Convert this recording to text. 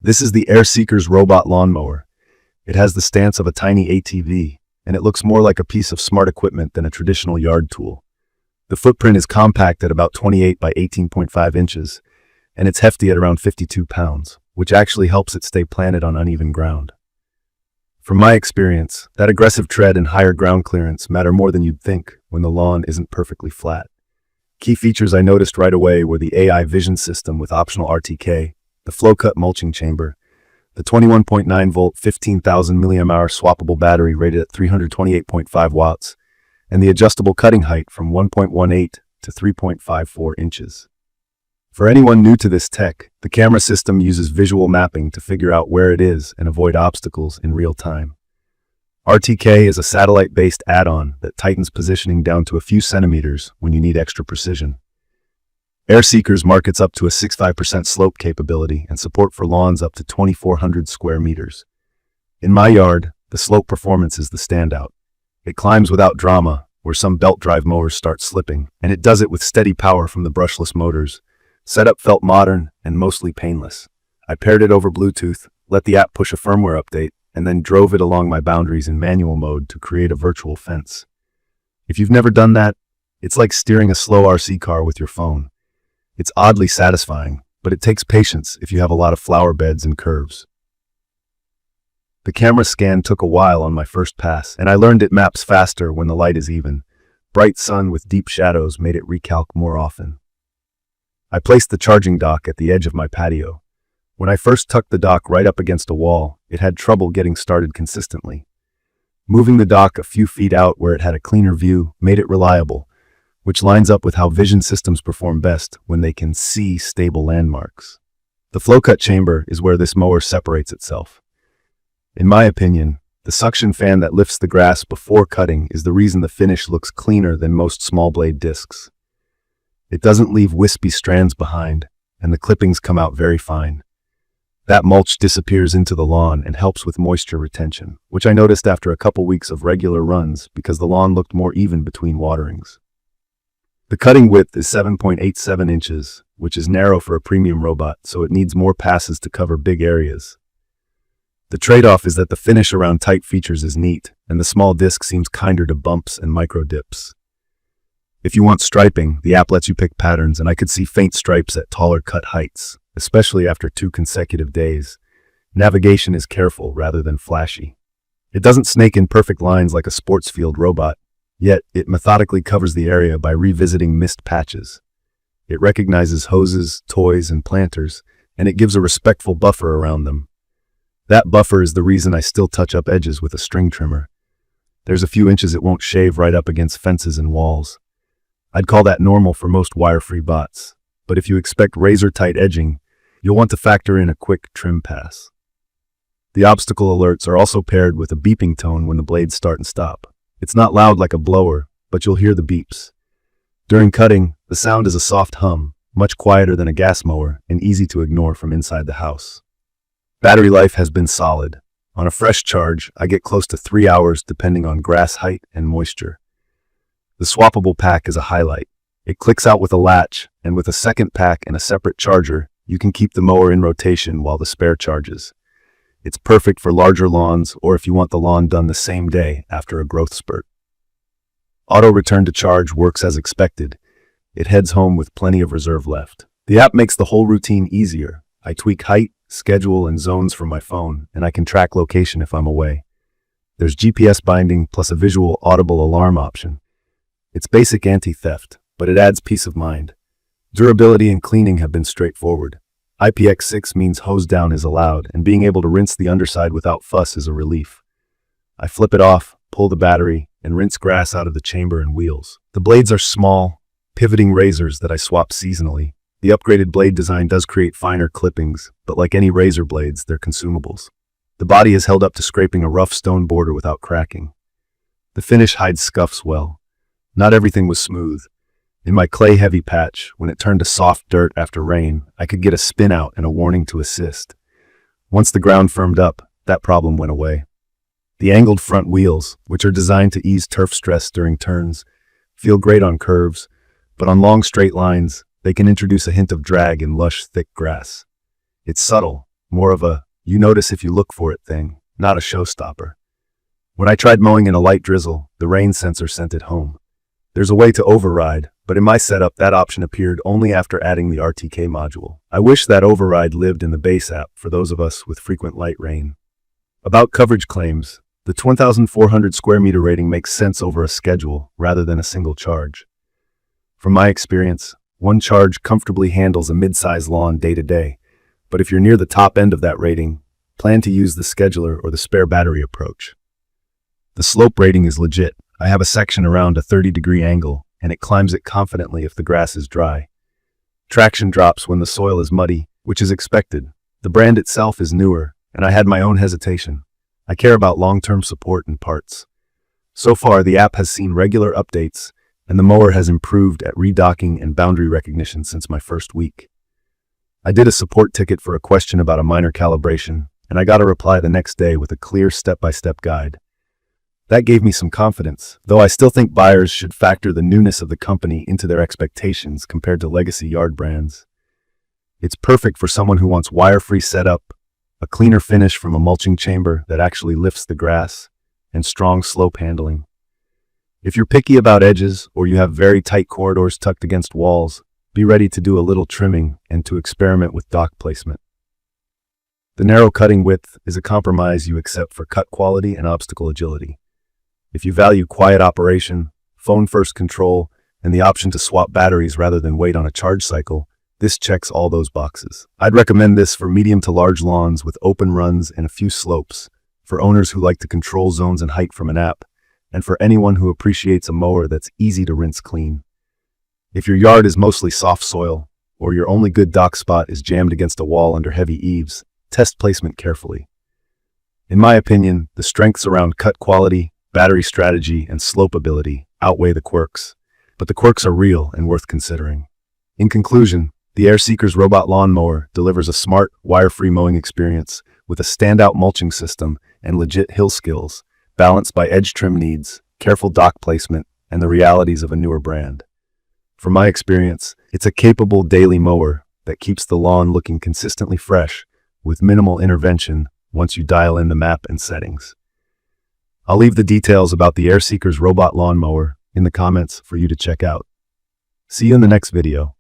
This is the AirSeekers Robot Lawn Mower. It has the stance of a tiny ATV, and it looks more like a piece of smart equipment than a traditional yard tool. The footprint is compact at about 28 by 18.5 inches, and it's hefty at around 52 pounds, which actually helps it stay planted on uneven ground. From my experience, that aggressive tread and higher ground clearance matter more than you'd think when the lawn isn't perfectly flat. Key features I noticed right away were the AI vision system with optional RTK, the flow-cut mulching chamber, the 21.9-volt 15,000 mAh swappable battery rated at 328.5 watts, and the adjustable cutting height from 1.18 to 3.54 inches. For anyone new to this tech, the camera system uses visual mapping to figure out where it is and avoid obstacles in real time. RTK is a satellite-based add-on that tightens positioning down to a few centimeters when you need extra precision. AirSeekers markets up to a 65% slope capability and support for lawns up to 2,400 square meters. In my yard, the slope performance is the standout. It climbs without drama, where some belt drive mowers start slipping, and it does it with steady power from the brushless motors. Setup felt modern and mostly painless. I paired it over Bluetooth, let the app push a firmware update, and then drove it along my boundaries in manual mode to create a virtual fence. If you've never done that, it's like steering a slow RC car with your phone. It's oddly satisfying, but it takes patience if you have a lot of flower beds and curves. The camera scan took a while on my first pass, and I learned it maps faster when the light is even. Bright sun with deep shadows made it recalc more often. I placed the charging dock at the edge of my patio. When I first tucked the dock right up against a wall, it had trouble getting started consistently. Moving the dock a few feet out where it had a cleaner view made it reliable, which lines up with how vision systems perform best when they can see stable landmarks. The flow-cut chamber is where this mower separates itself. In my opinion, the suction fan that lifts the grass before cutting is the reason the finish looks cleaner than most small blade discs. It doesn't leave wispy strands behind, and the clippings come out very fine. That mulch disappears into the lawn and helps with moisture retention, which I noticed after a couple weeks of regular runs because the lawn looked more even between waterings. The cutting width is 7.87 inches, which is narrow for a premium robot, so it needs more passes to cover big areas. The trade-off is that the finish around tight features is neat, and the small disc seems kinder to bumps and micro dips. If you want striping, the app lets you pick patterns, and I could see faint stripes at taller cut heights, especially after 2 consecutive days. Navigation is careful rather than flashy. It doesn't snake in perfect lines like a sports field robot, yet it methodically covers the area by revisiting missed patches. It recognizes hoses, toys, and planters, and it gives a respectful buffer around them. That buffer is the reason I still touch up edges with a string trimmer. There's a few inches it won't shave right up against fences and walls. I'd call that normal for most wire-free bots, but if you expect razor-tight edging, you'll want to factor in a quick trim pass. The obstacle alerts are also paired with a beeping tone when the blades start and stop. It's not loud like a blower, but you'll hear the beeps. During cutting, the sound is a soft hum, much quieter than a gas mower and easy to ignore from inside the house. Battery life has been solid. On a fresh charge, I get close to 3 hours depending on grass height and moisture. The swappable pack is a highlight. It clicks out with a latch, and with a second pack and a separate charger, you can keep the mower in rotation while the spare charges. It's perfect for larger lawns or if you want the lawn done the same day after a growth spurt. Auto return to charge works as expected. It heads home with plenty of reserve left. The app makes the whole routine easier. I tweak height, schedule, and zones from my phone, and I can track location if I'm away. There's GPS binding plus a visual audible alarm option. It's basic anti-theft, but it adds peace of mind. Durability and cleaning have been straightforward. IPX6 means hose down is allowed, and being able to rinse the underside without fuss is a relief. I flip it off, pull the battery, and rinse grass out of the chamber and wheels. The blades are small, pivoting razors that I swap seasonally. The upgraded blade design does create finer clippings, but like any razor blades, they're consumables. The body is held up to scraping a rough stone border without cracking. The finish hides scuffs well. Not everything was smooth. In my clay-heavy patch, when it turned to soft dirt after rain, I could get a spin out and a warning to assist. Once the ground firmed up, that problem went away. The angled front wheels, which are designed to ease turf stress during turns, feel great on curves, but on long straight lines, they can introduce a hint of drag in lush, thick grass. It's subtle, more of a you notice if you look for it thing, not a showstopper. When I tried mowing in a light drizzle, the rain sensor sent it home. There's a way to override, but in my setup that option appeared only after adding the RTK module. I wish that override lived in the base app for those of us with frequent light rain. About coverage claims, the 1,400 square meter rating makes sense over a schedule rather than a single charge. From my experience, one charge comfortably handles a mid-size lawn day to day, but if you're near the top end of that rating, plan to use the scheduler or the spare battery approach. The slope rating is legit. I have a section around a 30-degree angle, and it climbs it confidently if the grass is dry. Traction drops when the soil is muddy, which is expected. The brand itself is newer, and I had my own hesitation. I care about long-term support and parts. So far, the app has seen regular updates, and the mower has improved at redocking and boundary recognition since my first week. I did a support ticket for a question about a minor calibration, and I got a reply the next day with a clear step-by-step guide. That gave me some confidence, though I still think buyers should factor the newness of the company into their expectations compared to legacy yard brands. It's perfect for someone who wants wire-free setup, a cleaner finish from a mulching chamber that actually lifts the grass, and strong slope handling. If you're picky about edges or you have very tight corridors tucked against walls, be ready to do a little trimming and to experiment with dock placement. The narrow cutting width is a compromise you accept for cut quality and obstacle agility. If you value quiet operation, phone-first control, and the option to swap batteries rather than wait on a charge cycle, this checks all those boxes. I'd recommend this for medium to large lawns with open runs and a few slopes, for owners who like to control zones and height from an app, and for anyone who appreciates a mower that's easy to rinse clean. If your yard is mostly soft soil, or your only good dock spot is jammed against a wall under heavy eaves, test placement carefully. In my opinion, the strengths around cut quality, battery strategy, and slope ability outweigh the quirks, but the quirks are real and worth considering. In conclusion, the AirSeekers Robot Lawn Mower delivers a smart, wire-free mowing experience with a standout mulching system and legit hill skills, balanced by edge trim needs, careful dock placement, and the realities of a newer brand. From my experience, it's a capable daily mower that keeps the lawn looking consistently fresh with minimal intervention once you dial in the map and settings. I'll leave the details about the AirSeekers Robot Lawn Mower in the comments for you to check out. See you in the next video.